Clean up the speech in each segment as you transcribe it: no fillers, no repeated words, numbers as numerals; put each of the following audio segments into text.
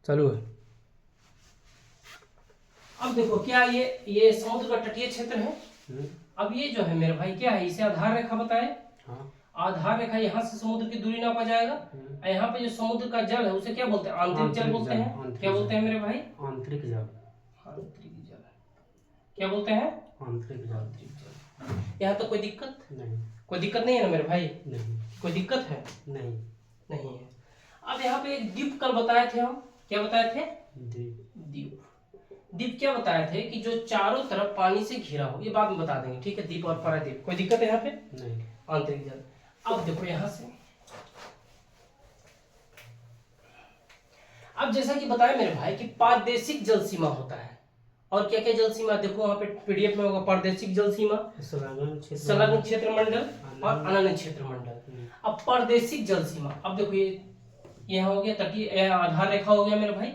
चालू है। अब देखो क्या ये समुद्र का तटीय क्षेत्र है। अब ये जो है मेरे भाई क्या है, इसे आधार रेखा बताए। हाँ। आधार रेखा यहाँ से समुद्र की दूरी नापा जाएगा। और यहाँ पे जो समुद्र का जल है उसे क्या बोलते हैं, आंतरिक जल बोलते हैं। क्या बोलते हैं मेरे भाई, आंतरिक जल। आंतरिक जल क्या बोलते हैं, आंतरिक जल। आंतरिक जल। यहाँ तो कोई दिक्कत नहीं, कोई दिक्कत नहीं है ना मेरे भाई, नहीं, कोई दिक्कत है नहीं, नहीं है। अब यहाँ पे एक द्वीप कल बताए थे हम, क्या बताए थे, द्वीप। द्वीप क्या बताए थे कि जो चारों तरफ पानी से घिरा हो, ये बाद में बता देंगे, ठीक है। द्वीप और प्रायद्वीप, कोई दिक्कत है यहाँ पे नहीं। आंतरिक जल। अब देखो यहाँ से, अब जैसा कि बताया मेरे भाई कि प्रादेशिक जल सीमा होता है, और क्या क्या जल सीमा देखो वहां पे पीडीएफ में होगा। प्रादेशिक जल सीमा, संलग्न क्षेत्र मंडल और अनन्य क्षेत्र मंडल। अब प्रादेशिक जल सीमा, अब देखो ये यहाँ हो गया तटीय, आधार रेखा हो गया मेरे भाई।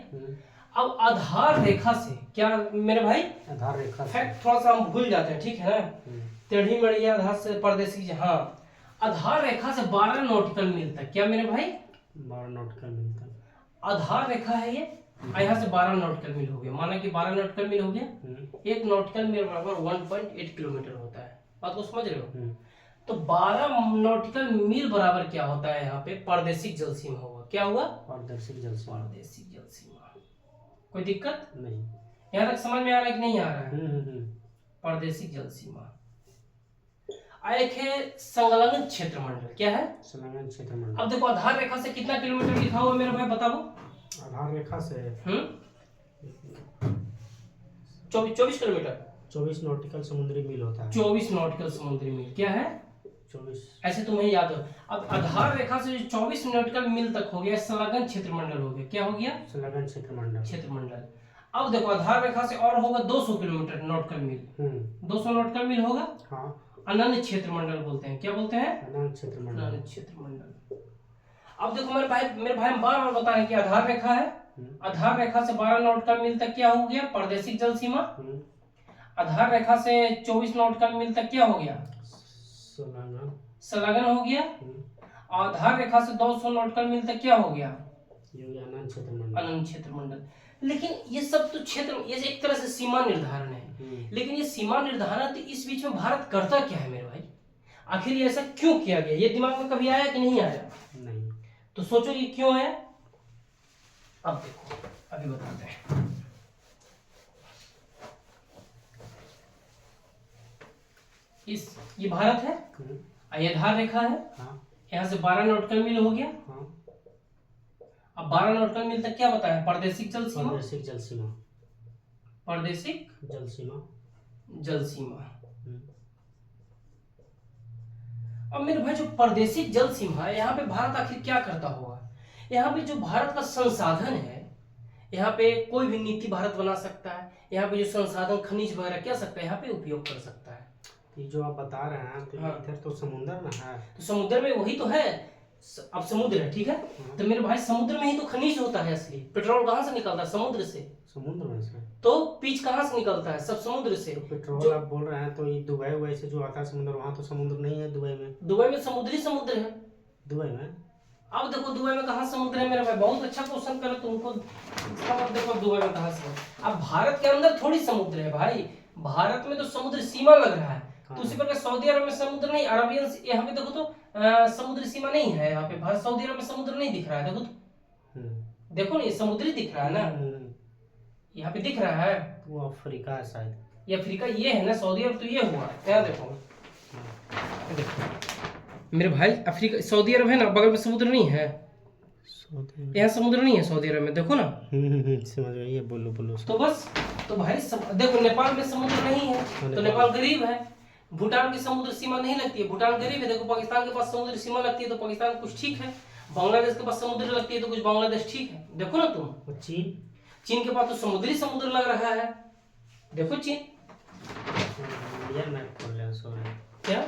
अब आधार रेखा से क्या मेरे भाई, आधार रेखा फैक्ट थोड़ा सा हम भूल जाते हैं, ठीक है ना। टेढ़ी मेढ़ी आधार से प्रादेशिक, हाँ आधार रेखा से 12 नॉटिकल मील तक, क्या मेरे भाई 12 नॉटिकल मील तक आधार रेखा है ये। यहाँ से 12 नॉटिकल मील हो गया, माना कि 12 नॉटिकल मील हो गया। एक नॉटिकल मील बराबर 1.8 किलोमीटर होता है, बात को समझ रहे हो। तो 12 नॉटिकल मील बराबर क्या होता है यहाँ पे, प्रादेशिक जल सीमा होगा। क्या हुआ, प्रादेशिक जल सीमा। प्रादेशिक जल सीमा। कोई दिक्कत नहीं, यहाँ तक समझ में आ रहा है कि नहीं आ रहा है। प्रादेशिक जल सीमा। एक है संलग्न क्षेत्र मंडल, क्या है, संलग्न क्षेत्र मंडल। अब देखो आधार रेखा से कितना किलोमीटर लिखा हुआ है मेरे भाई, बताओ। आधार रेखा से 24 किलोमीटर, 24 नॉटिकल समुद्री मील होता है। 24 नॉटिकल समुद्री मील, क्या है 24, ऐसे तुम्हें याद हो। अब आधार रेखा से जो 24 नॉटिकल मील तक हो गया, संलग्न क्षेत्र मंडल हो गया। क्या हो गया, संलग्न क्षेत्र मंडल। क्षेत्र मंडल। अब देखो आधार रेखा से और होगा 200 किलोमीटर नॉटिकल मील, 200 नॉटिकल मील होगा। हाँ, अनन्य क्षेत्र मंडल बोलते हैं, क्या बोलते हैं, अनन्य क्षेत्र मंडल। अनन्य क्षेत्र मंडल। अब देखो मेरे भाई हम बार बार बता रहे हैं कि आधार रेखा है, आधार रेखा से 12 नॉटिकल मील तक क्या हो गया, प्रादेशिक जल सीमा। आधार रेखा से 24 नॉटिकल मील तक क्या हो गया, संलग्न हो गया। आधार रेखा से 200 नॉटिकल मील तक क्या हो गया, अनन्य क्षेत्र मंडल। अनन्य क्षेत्र मंडल। लेकिन ये सब तो क्षेत्र, ये एक तरह से सीमा निर्धारण है। लेकिन ये सीमा निर्धारण तो इस बीच में भारत करता क्या है मेरे भाई, आखिर ये ऐसा क्यों किया गया, ये दिमाग में कभी आया कि नहीं आया। नहीं। तो सोचो ये क्यों है। अब देखो अभी बताते हैं। ये भारत है, ये आधार रेखा है। यहाँ से 12 नॉटिकल मील हो गया। अब 12 नॉटिकल मील तक क्या बताया, प्रादेशिक जल सीमा। प्रादेशिक जल सीमा। प्रादेशिक जल सीमा। जल सीमा। अब मेरे भाई जो प्रादेशिक जल सीमा है, यहाँ पे भारत आखिर क्या करता होगा। यहाँ पे जो भारत का संसाधन है, यहाँ पे कोई भी नीति भारत बना सकता है। यहाँ पे जो संसाधन खनिज वगैरह क्या सकता है, यहाँ पे उपयोग कर सकता है। ये जो आप बता रहे हैं तो इधर तो समुद्र ना है, तो समुद्र में वही तो है। अब समुद्र है, ठीक है। तो मेरे भाई समुद्र में ही तो खनिज होता है असली। पेट्रोल कहाँ से निकलता है, समुद्र से। समुद्र में से। तो पीच कहाँ से निकलता है, सब समुद्र से। तो पेट्रोल आप बोल रहे हैं तो ये दुबई से जो आता है समुद्र, वहाँ तो समुद्र नहीं है दुबई में। दुबई में समुद्र है। दुबई में, अब देखो दुबई में कहाँ समुद्र है मेरे भाई, बहुत अच्छा क्वेश्चन करे तुमको। इसका देखो दुबई में कहाँ से। अब भारत के अंदर थोड़ी समुद्र है भाई, भारत में तो समुद्र सीमा लग रहा है। तो उसी प्रकार सऊदी अरब में समुद्र नहीं, अरबियन यहाँ पे देखो तो समुद्री सीमा नहीं है। यहाँ पे भारत सऊदी अरब में समुद्र नहीं दिख रहा है, देखो तो, देखो ना ये समुद्री दिख रहा है ना, यहाँ पे दिख रहा है। वो अफ्रीका है शायद, ये अफ्रीका ये है ना, सऊदी अरब तो ये हुआ। यहाँ देखो मेरे भाई, अफ्रीका सऊदी अरब है ना, बगल में समुद्र नहीं है। यहाँ समुद्र नहीं है सऊदी अरब में, देखो ना। समझ गए, बोलो। तो बस, तो भाई देखो नेपाल में समुद्र नहीं है, तो नेपाल गरीब है। भूटान की समुद्र सीमा नहीं लगती है, भूटान गरीब है। देखो पाकिस्तान के पास समुद्र सीमा लगती है, तो पाकिस्तान कुछ ठीक है। बांग्लादेश के पास समुद्र लगती है, तो कुछ बांग्लादेश ठीक है। देखो ना तुम, चीन के पास तो समुद्र लग रहा है, देखो चीन। क्या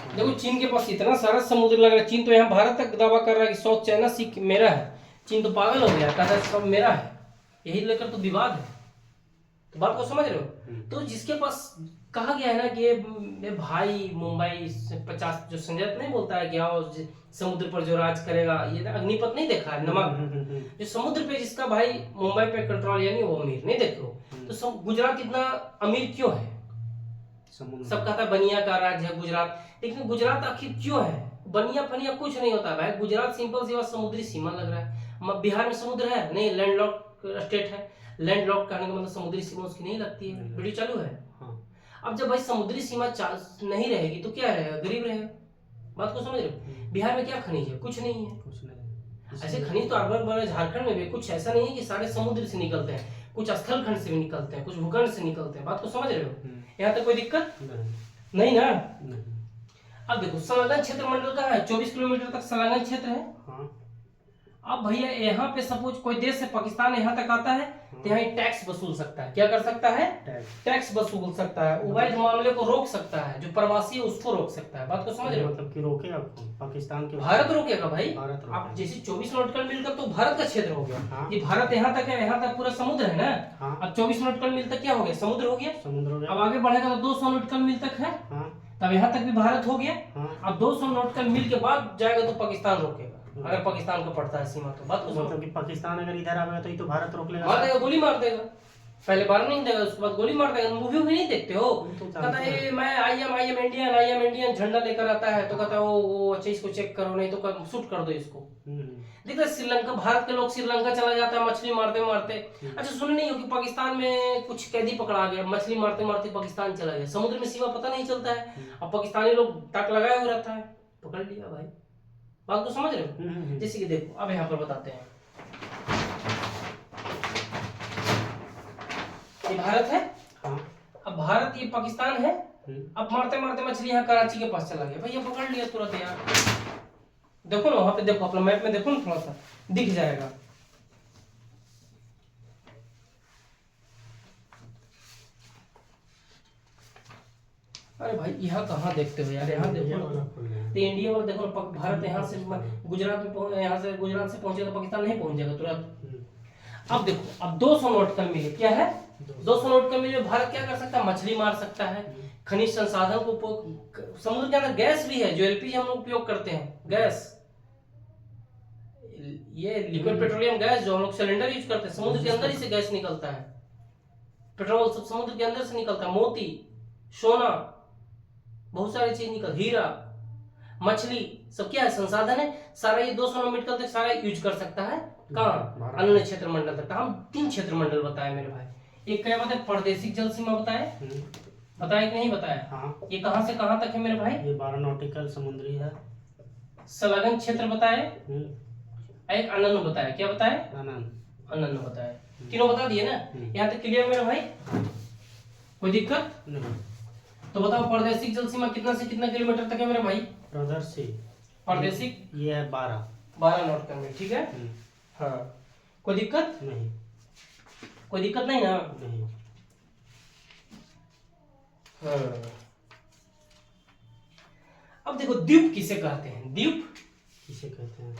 देखो चीन के पास इतना सारा समुद्र लग रहा है। चीन तो यहाँ भारत तक दावा कर रहा है कि साउथ चाइना सी मेरा है। चीन तो पागल हो गया, कहता है सब मेरा है। यही लेकर तो विवाद है। तो बात को समझ रहे हो। तो जिसके पास कहा गया है ना कि ये भाई मुंबई से 50 जो संजय दत्त नहीं बोलता है कि आओ समुद्र पर जो राज करेगा, ये ना अग्निपथ नहीं देखा है, नमक जो समुद्र पे जिसका भाई मुंबई पे कंट्रोल, यानी वो अमीर नहीं देखो। तो गुजरात इतना अमीर क्यों है? सब कहता है बनिया का राज्य है गुजरात, लेकिन गुजरात आखिर क्यों है? बनिया फनिया कुछ नहीं होता भाई, गुजरात सिंपल सी बात समुद्री सीमा लग रहा है। बिहार में समुद्र है नहीं, लैंडलॉक स्टेट है। लैंडलॉक कहने का मतलब समुद्री सीमा उसकी नहीं लगती है। वीडियो चालू है। अब जब भाई समुद्री सीमा नहीं रहेगी तो क्या रहेगा? गरीब रहेगा। बात को समझ रहे हो? बिहार में क्या खनिज है? कुछ नहीं है। ऐसे खनिज तो अरबन बड़े झारखंड में भी कुछ ऐसा नहीं है कि सारे समुद्र से निकलते हैं, कुछ स्थल खंड से भी निकलते हैं, कुछ भूखंड से निकलते हैं। बात को समझ रहे हो? यहाँ तक कोई दिक्कत नहीं ना? अब देखो संलग्न क्षेत्र मंडल का है, 24 किलोमीटर तक संलग्न क्षेत्र है। अब भैया यहाँ पे सपोज कोई देश से पाकिस्तान यहाँ तक आता है तो यहाँ टैक्स वसूल सकता है। क्या कर सकता है? टैक्स वसूल सकता है। अवैध मामले को रोक सकता है, जो प्रवासी है उसको रोक सकता है। बात को समझ रहे हो? मतलब कि रोकेगा पाकिस्तान के, भारत रोकेगा भाई। आप जैसे 24 नॉटिकल मील तक तो भारत का क्षेत्र हो गया। ये भारत यहाँ तक है, यहाँ तक पूरा समुद्र है ना। अब 24 नॉटिकल मील तक क्या हो गया? समुद्र हो गया। अब आगे बढ़ेगा तो 200 नॉटिकल मील तक है, तब यहाँ तक भी भारत हो गया। अब 200 नॉटिकल मील के बाद जाएगा तो पाकिस्तान रोकेगा, अगर पाकिस्तान का पड़ता है सीमा तो। बात को मतलब कि पाकिस्तान अगर इधर आएगा तो ये तो भारत रोक लेगा, मार देगा, गोली मार देगा। पहले बार नहीं देगा, उसके बाद गोली मार देगा। मूवी भी नहीं देखते हो? कहता है मैं आई एम इंडियन झंडा लेकर आता है तो कहता है वो अच्छा इसको चेक करो, नहीं तो शूट कर दो इसको। देखो श्रीलंका, भारत के लोग श्रीलंका चला जाता है मछली मारते मारते। अच्छा सुन नहीं हो कि पाकिस्तान में कुछ कैदी पकड़ा गया, मछली मारते मारते पाकिस्तान चला गया। समुद्र में सीमा पता नहीं चलता है, अब पाकिस्तानी लोग ताक लगाए हुए रहता है, पकड़ लिया भाई। बात को समझ रहे हो? जैसे कि देखो अब यहाँ पर बताते हैं, ये भारत है। अब भारत ये पाकिस्तान है। अब मारते मारते मछली यहाँ कराची के पास चला गया, भैया पकड़ लिया तुरंत यार। देखो ना वहां पे, देखो अपना मैप में देखो ना, थोड़ा सा दिख जाएगा। अरे भाई यहाँ कहाँ देखते हो यार? यहाँ देखो तो इंडिया वाला देखो ना, भारत यहाँ से गुजरात में यहाँ से गुजरात से पहुंचे तो पाकिस्तान नहीं पहुंच जाएगा तुरंत। अब देखो अब 200 नॉटिकल मील क्या है? 200 नॉटिकल मील में भारत क्या कर सकता है? मछली मार सकता है, खनिज संसाधन को, समुद्र के अंदर गैस भी है जो एलपीजी हम लोग उपयोग करते हैं, गैस, ये लिक्विड पेट्रोलियम गैस जो हम लोग सिलेंडर यूज करते हैं, समुद्र के अंदर ही से गैस निकलता है। पेट्रोल सब समुद्र के अंदर से निकलता है। मोती, सोना, बहुत सारी चीज निकल, हीरा, मछली, सब क्या है? संसाधन है। सारा ये 200 नॉटिकल तक सारा यूज कर सकता है। कहाँ? अन्य क्षेत्र मंडल तक। हम 3 क्षेत्र मंडल बताए मेरे भाई। एक क्या बताए? प्रादेशिक जल सीमा बताए, बताया कि नहीं बताया? ये कहाँ से कहाँ तक है मेरे भाई? ये 12 नॉटिकल समुद्री है। संलग्न क्षेत्र बताए, एक अनन्य बताया। क्या बताया? अनन्य बताया। तीनों बता दिए ना? यहाँ तक क्लियर मेरे भाई? कोई दिक्कत नहीं? तो बताओ प्रादेशिक जल सीमा कितना से कितना किलोमीटर तक है मेरे भाई? प्रादेशिक ये है 12 नॉटिकल मील। ठीक है। हाँ, कोई दिक्कत नहीं? कोई दिक्कत नहीं ना? नहीं। हाँ। अब देखो द्वीप किसे कहते हैं? द्वीप किसे कहते हैं?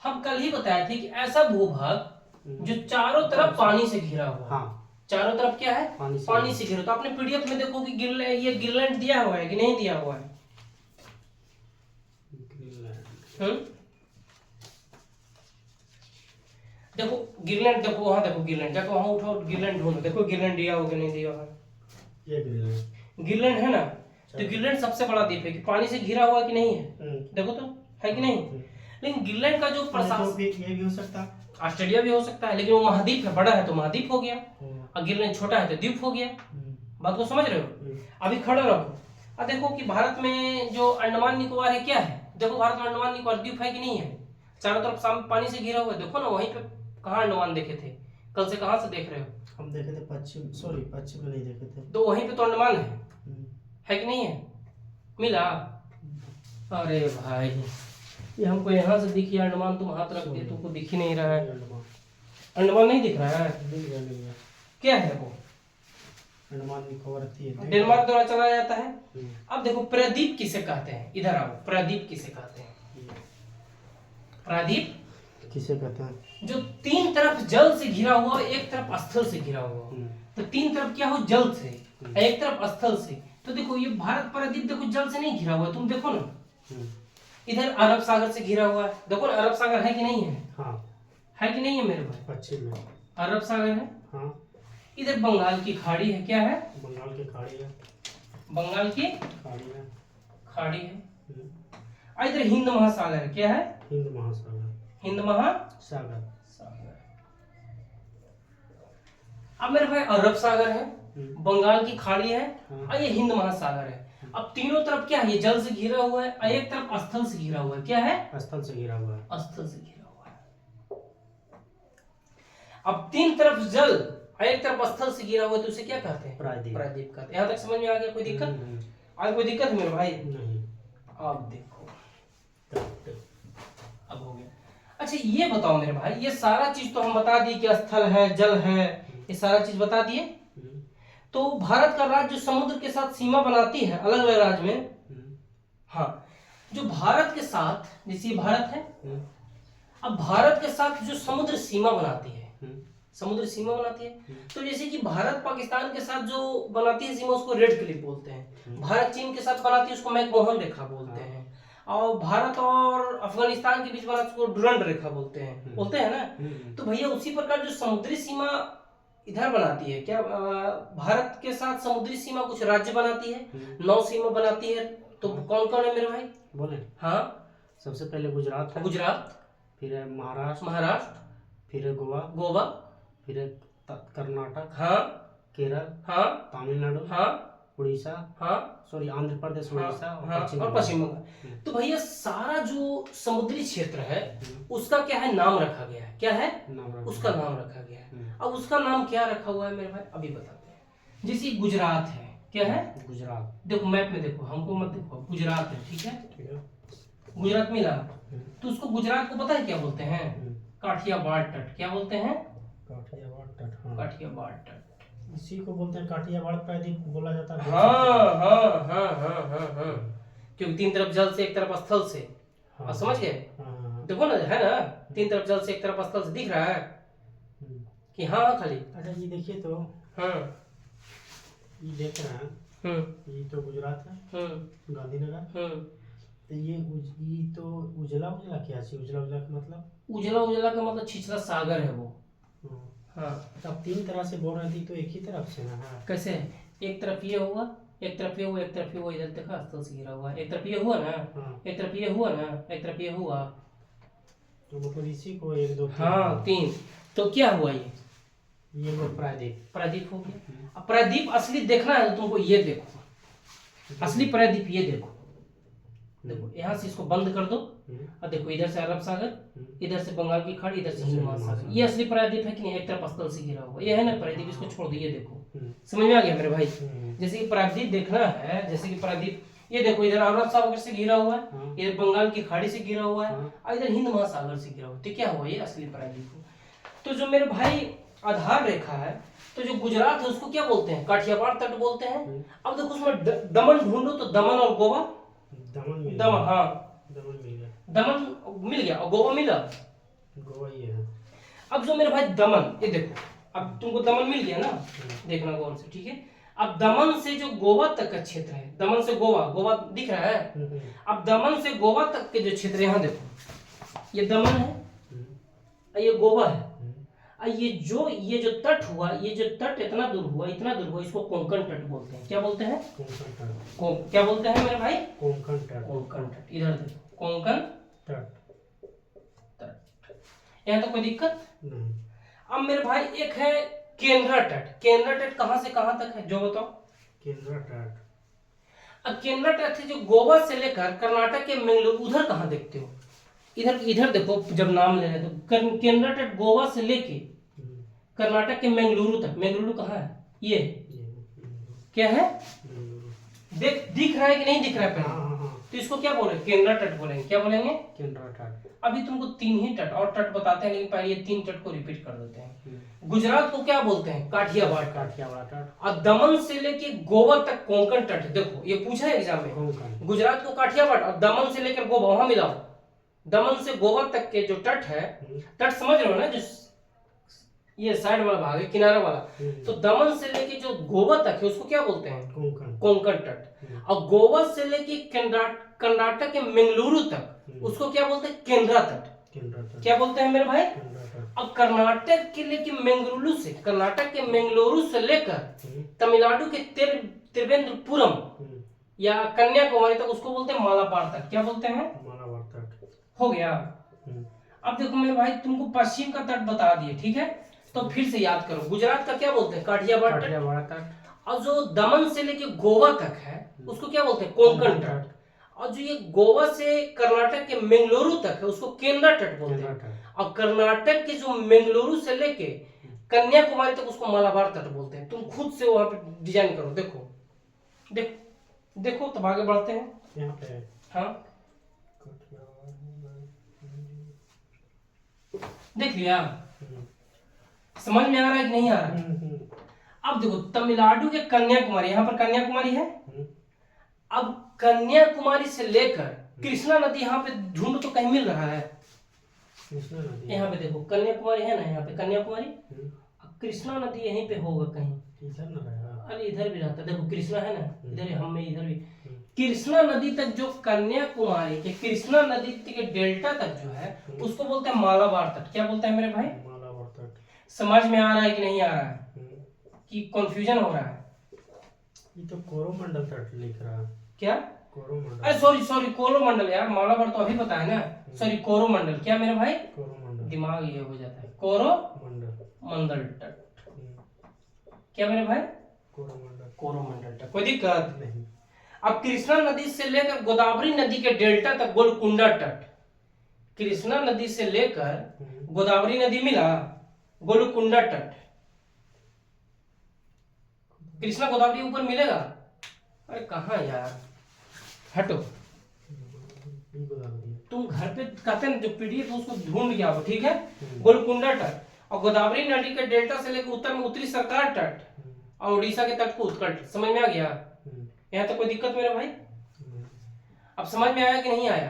हम कल ही बताए थे कि ऐसा भूभाग जो चारों तरफ पानी से घिरा हुआ। चारों तरफ क्या है? पानी से घिरा। तो आपने पीडीएफ में देखो कि ये ग्रीनलैंड दिया हुआ है कि नहीं दिया हुआ है? देखो ग्रीनलैंड, देखो वहां, देखो ग्रीनलैंड, जाके वहां उठाओ ग्रीनलैंड ढूंढो, देखो ग्रीनलैंड दिया होगा नहीं दिया हुआ? ये ग्रीनलैंड है ना? तो ग्रीनलैंड सबसे बड़ा द्वीप है कि पानी से घिरा हुआ कि नहीं है? देखो तो है कि नहीं? लेकिन ग्रीनलैंड का जो प्रशासन, ये भी हो सकता है, ऑस्ट्रेलिया भी हो सकता है, लेकिन वो महाद्वीप है, बड़ा है तो महाद्वीप हो गया, और ग्रीनलैंड छोटा है तो द्वीप हो गया। बात को समझ रहे हो? अभी खड़े रहो। अब देखो कि भारत में जो अंडमान निकोबार है क्या है? देखो भारत में अंडमान निकोबार द्वीप है कि नहीं है? चारों तरफ पानी से घिरा हुआ है। देखो ना वहीं पे कहाँ अंडमान देखे थे? कल से कहाँ से देख रहे हो? हम देखे थे पश्चिम में नहीं देखे थे। तो वहीं पे तो अंडमान है कि नहीं है? मिला? अरे भाई ये हमको यहाँ से दिखी अंडमान, तुम हाथ रख दिए, तुमको दिख ही नहीं रहा है। अंडमान नहीं दिख रहा है? क्या है वो? अंडमान निकोबार डेनमार्क द्वारा चला जाता है। अब देखो प्रायद्वीप किसे कहते हैं? इधर आओ, प्रायद्वीप किसे कहते हैं? प्रायद्वीप किसे कहते हैं? जो तीन तरफ जल से घिरा हुआ और एक तरफ स्थल से घिरा हुआ हो। तो तीन तरफ क्या हो, जल से, एक तरफ स्थल से। तो देखो ये भारत प्रायद्वीप देखो जल से नहीं घिरा हुआ है, तुम देखो ना। इधर अरब सागर से घिरा हुआ है, देखो ना अरब सागर है कि नहीं है? हाँ है कि नहीं है मेरे भाई? पश्चिम में अरब सागर है। हाँ इधर बंगाल की खाड़ी है, क्या है? बंगाल की खाड़ी है। बंगाल की खाड़ी है। खाड़ी है। और इधर हिंद महासागर है, क्या है? हिंद महासागर। हिंद महासागर। सागर। अब मेरे भाई अरब सागर है, बंगाल की खाड़ी है हाँ। और ये हिंद महासागर है। अब तीनों तरफ क्या है, ये जल से घिरा हुआ है और एक तरफ स्थल से घिरा हुआ है, क्या है? स्थल से घिरा हुआ है। स्थल से घिरा हुआ है। अब तीन तरफ जल और एक तरफ स्थल से घिरा हुआ है तो उसे क्या कहते हैं? प्रायद्वीप। प्रायद्वीप कहते हैं। यहाँ तक समझ में आ गया? कोई दिक्कत? आज कोई दिक्कत है मेरे भाई? नहीं। आप देखो अब हो गया। अच्छा ये बताओ मेरे भाई, ये सारा चीज तो हम बता दिए कि स्थल है, जल है, ये सारा चीज बता दिए। तो भारत का राज्य समुद्र के साथ सीमा बनाती है अलग अलग राज्य में। हाँ, जो भारत के साथ, जैसे ये भारत है, अब भारत के साथ जो समुद्र सीमा बनाती है, समुद्र सीमा बनाती है, तो जैसे कि भारत पाकिस्तान के साथ जो बनाती है सीमा उसको रेड क्लिफ बोलते हैं। भारत चीन के साथ बनाती है उसको मैकमोहन रेखा बोलते हैं। और भारत और अफगानिस्तान के बीच बनाती है उसको डुरंड रेखा बोलते हैं, बोलते हैं ना। तो भैया उसी प्रकार जो समुद्री सीमा इधर बनाती है, क्या भारत के साथ समुद्री सीमा कुछ राज्य बनाती है, 9 सीमा बनाती है। तो कौन कौन है मेरे भाई? बोले। हाँ, सबसे पहले गुजरात है। गुजरात, फिर है महाराष्ट्र। महाराष्ट्र, फिर है गोवा। गोवा, फिर है कर्नाटक। हाँ, केरल। हाँ, तमिलनाडु। हाँ, उड़ीसा। हाँ, सॉरी आंध्र प्रदेश, उड़ीसा हाँ, और पश्चिम बंगाल। तो भैया सारा जो समुद्री क्षेत्र है उसका क्या है, नाम रखा गया है, क्या है? उसका नाम रखा गया है। अब उसका नाम क्या रखा हुआ है मेरे भाई, अभी बताते हैं। जैसे गुजरात है, क्या है? गुजरात। देखो मैप में देखो, हमको मत देखो, गुजरात है, ठीक है? गुजरात मिला तो उसको गुजरात को पता है क्या बोलते हैं? काठियावाड़ तट। क्या बोलते हैं? काठियावाड़ तट। हाँ। काठियावाड़ तट इसी को बोलते हैं काठियावाड़ प्रायद्वीप बोला जाता है। हाँ हाँ हाँ हाँ हाँ हाँ, क्योंकि तीन तरफ जल से एक तरफ स्थल से। हाँ। समझ गए? देखो ना, है ना, तीन तरफ जल से एक तरफ स्थल से, दिख रहा है कि हाँ हाँ खाली। अच्छा ये देखिए तो, हाँ ये देख रहे हैं, ये तो गुजरात है, गांधीनगर। तो ये तो उजला उजला क्या है? उजला उजला का मतलब? उजला उजला का मतलब छिछला सागर है वो। हाँ, तब तीन तरह से बोल रही थी तो एक ही तरफ से ना? हाँ। कैसे? एक तरफ ये हुआ, एक तरफ ये हुआ, एक तरफ ये हुआ, इधर देखा स्थल से घिरा हुआ, एक तरफ ये हुआ ना, एक तरफ ये हुआ ना, एक तरफ ये हुआ, तो मतलब इसी को 1 2 हाँ 3। तो क्या हुआ ये वो प्रायद्वीप। प्रायद्वीप हो गया। अब प्रायद्वीप असली देखना है तो तुमको ये देखो, असली प्रायद्वीप ये देखो। देखो यहाँ से इसको बंद कर दो और देखो इधर से अरब सागर, इधर से बंगाल की खाड़ी, इधर से हिंद महासागर। ये असली प्रायद्वीप है कि नहीं? एक तरफ स्थल से घिरा हुआ ये है ना प्रायद्वीप, इसको छोड़ दो। ये देखो, समझ में आ गया मेरे भाई? जैसे कि प्रायद्वीप देखना है, जैसे कि प्रायद्वीप ये देखो, इधर अरब सागर से घिरा हुआ है, इधर बंगाल की खाड़ी से घिरा हुआ है और इधर हिंद महासागर से घिरा हुआ है। तो क्या हुआ? ये असली प्रायद्वीप। तो जो मेरे भाई आधार रेखा है, तो जो गुजरात है उसको क्या बोलते हैं? काठियावाड़ तट बोलते हैं। अब देखो उसमें दमन ढूंढो तो दमन और गोवा। दमन हाँ, दमन मिल गया। दमन मिल गया और गोवा मिला। गोवा ये है। अब जो मेरे भाई दमन, ये देखो, अब तुमको दमन मिल गया ना, देखना गौर से, ठीक है? अब दमन से जो गोवा तक का क्षेत्र है, दमन से गोवा, गोवा दिख रहा है। अब दमन से गोवा तक के जो क्षेत्र, यहाँ देखो, ये दमन है और ये गोवा है। ये जो तट हुआ, ये जो तट इतना दूर हुआ, इसको कोंकण तट बोलते हैं। क्या बोलते हैं? क्या बोलते हैं मेरे भाई? कोंकण तट। कोंकण तट। इधर देखो, कोंकण तट। यहाँ तो कोई दिक्कत नहीं। अब मेरे भाई एक है केंद्रा तट। केंद्रा तट कहाँ से कहाँ तक है, जो बताओ? केंद्रा तट। अब केंद्रा तट है जो गोवा से लेकर कर्नाटक के मंगलुरु, उधर कहाँ देखते हो? इधर देखो, जब नाम ले रहे तो केंद्रा तट गोवा से लेके कर्नाटक के मंगलुरु तक। मंगलुरु कहाँ है? ये क्या है? दिख रहा है कि नहीं दिख रहा है पहले? तो इसको क्या बोलेंगे? केंद्रा तट बोलेंगे। क्या बोलेंगे? केंद्रा तट। अभी तुमको 3 ही तट और तट बताते हैं, लेकिन पहले ये 3 तट को रिपीट कर देते हैं। गुजरात को क्या बोलते हैं? काठियावाड़ तट। और दमन से लेके गोवा तक कोंकण तट। देखो ये पूछा है एग्जाम में, गुजरात को काठियावाड़ और दमन से लेकर गोवा, वहां मिलाओ दमन से गोवा तक के जो तट है, तट समझ रहे हो ना, जो ये साइड वाला भाग है, किनारा वाला, तो दमन से लेके जो गोवा तक है उसको क्या बोलते हैं? कोंकण तट। और गोवा से लेके कर्नाटक के मंगलुरु तक उसको क्या बोलते हैं? केंद्रा तट। क्या बोलते हैं मेरे भाई? अब कर्नाटक के लेके मंगलुरु से, कर्नाटक के मंगलुरु से लेकर तमिलनाडु के त्रिवेंद्रपुरम या कन्याकुमारी तक उसको बोलते हैं मालाबार तट। क्या बोलते हैं? मालाबार तट। हो गया। अब देखो मेरे भाई, तुमको पश्चिम का तट बता दिए, ठीक है, तो फिर से याद करो, गुजरात का क्या बोलते हैं? काठियावाड़ तट। और जो दमन से लेके गोवा तक है उसको क्या बोलते हैं? कोंकण तट। और जो ये गोवा से कर्नाटक के मंगलुरु तक है उसको केंद्रा तट बोलते हैं। और कर्नाटक के जो मंगलुरु से लेके कन्याकुमारी तक उसको मालाबार तट बोलते हैं। तुम खुद से वहां पे डिजाइन करो, देखो देखो तब आगे बढ़ते हैं यहाँ पे। हाँ, देख लिया? समझ में आ रहा है कि नहीं आ रहा? अब देखो, तमिलनाडु के कन्याकुमारी, यहाँ पर कन्याकुमारी है। अब कन्याकुमारी से लेकर कृष्णा नदी, यहाँ पे ढूंढ तो कहीं मिल रहा है? कृष्णा नदी यहाँ पे देखो, कन्याकुमारी है ना, यहाँ पे कन्याकुमारी, कृष्णा नदी यहीं पे होगा कहीं। इधर ना रहेगा? अरे इधर भी रहता, देखो कृष्णा है ना, इधर हम में, इधर भी कृष्णा नदी तक, जो कन्याकुमारी के कृष्णा नदी के डेल्टा तक जो है उसको बोलते हैं मालाबार तट। क्या बोलते हैं मेरे भाई? मालाबार तट। समझ में आ रहा है कि नहीं आ रहा है, कि कंफ्यूजन हो रहा है? ये तो कोरोमंडल तट लिख रहा है। क्या? कोरोमंडल। अरे सॉरी कोरोमंडल यार, मालाबार तो अभी पता है ना, सॉरी कोरोमंडल। क्या मेरे भाई? कोरोमंडल। दिमाग ये हो जाता है, कोरोमंडल तट। क्या मेरे भाई? कोरोमंडल तट। कोई दिक्कत नहीं। अब कृष्णा नदी से लेकर गोदावरी नदी के डेल्टा तक गोलकुंडा तट। कृष्णा नदी से लेकर गोदावरी नदी मिला, गोलकुंडा तट। कृष्णा गोदावरी ऊपर मिलेगा? अरे कहाँ यार, हटो। तुम घर पे कहते हैं जो पीडीएफ उसको ढूंढ के आओ, ठीक है? गोलकुंडा तट और गोदावरी नदी के डेल्टा से लेकर उत्तर में उत्तरी सरकार तट और उड़ीसा के तट को उत्कल तट। समझ में आ गया? यहाँ तो कोई दिक्कत मेरे भाई? अब समझ में आया कि नहीं आया?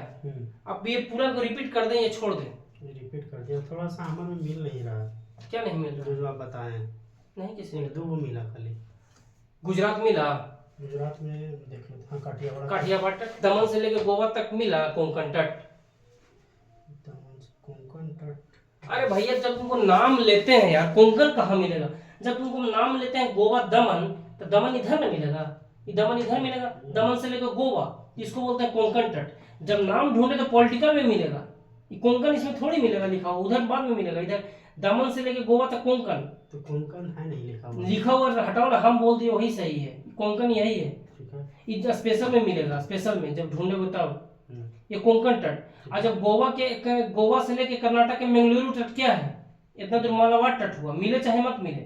अब ये पूरा को रिपीट कर दें या छोड़ दें? रिपीट कर दिया, थोड़ा सा हमें मिल नहीं रहा। क्या नहीं मिल रहा? जो आप बताएं। नहीं, किसी ने? 2 मिला खाली। गुजरात मिला? गुजरात में देख लो, हाँ, काठियावाड़ तट। दमन से लेकर गोवा तक मिला कोंकण तट। दमन से कोंकण तट। अरे भैया, जब तुमको नाम लेते हैं यार, कोंकण कहाँ मिलेगा? जब तुमको नाम लेते हैं गोवा दमन, तो दमन इधर ना मिलेगा, दमन इधर मिलेगा। दमन से लेकर गोवा, इसको बोलते हैं कोंकण तट। जब नाम ढूंढे तो पॉलिटिकल में मिलेगा, कोंकण इसमें थोड़ी मिलेगा लिखा हुआ, उधर बाद में मिलेगा। इधर दमन से लेकर गोवा तक कोंकण, तो कोंकण है नहीं लिखा हुआ, हटाओ ना, हम बोल दिए वही सही है, कोंकण यही है। इधर स्पेशल में मिलेगा, स्पेशल में जब ढूंढोगे तब ये कोंकण तट। और जब गोवा से लेकर कर्नाटक के मंगलुरु तट क्या है? इतना दूर मालाबार तट हुआ, मिले चाहे मत मिले,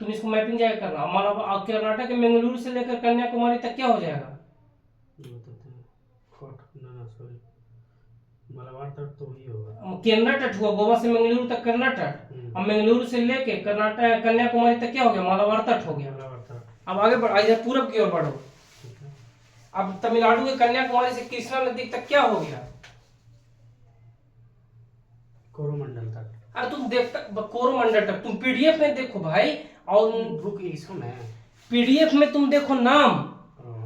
तुम इसको मैपिंग जाएगा करना। मालाबार कर्नाटक के मंगलुरु से लेकर कन्याकुमारी तक क्या हो जाएगा? मालाबार तट तो ही होगा। केरला तट हुआ, गोवा से मंगलुरु तक केरला तट, और मंगलुरु से लेके कर्नाटक कन्याकुमारी तक क्या हो गया? मालाबार तट हो गया। अब आगे बढ़, इधर पूरब की ओर बढ़ो। अब तमिलनाडु के कन्याकुमारी से कृष्णा नदी तक क्या हो गया? कोरोमंडल तक। अरे तुम देखता कोरोमंडल तक, तुम पीडीएफ में देखो भाई, और बुक इसको मैं पीडीएफ में तुम देखो नाम,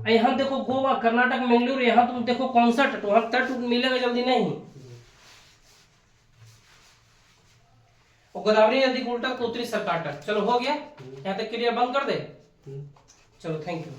यहाँ देखो गोवा, कर्नाटक, मंगलुरु, यहाँ तुम देखो कौन सा तट, वहां तट मिलेगा जल्दी नहीं। और गोदावरी नदी को उल्टा तो उत्तरी सरकार तट। चलो हो गया, यहाँ तक क्लियर, बंद कर दे। चलो थैंक यू।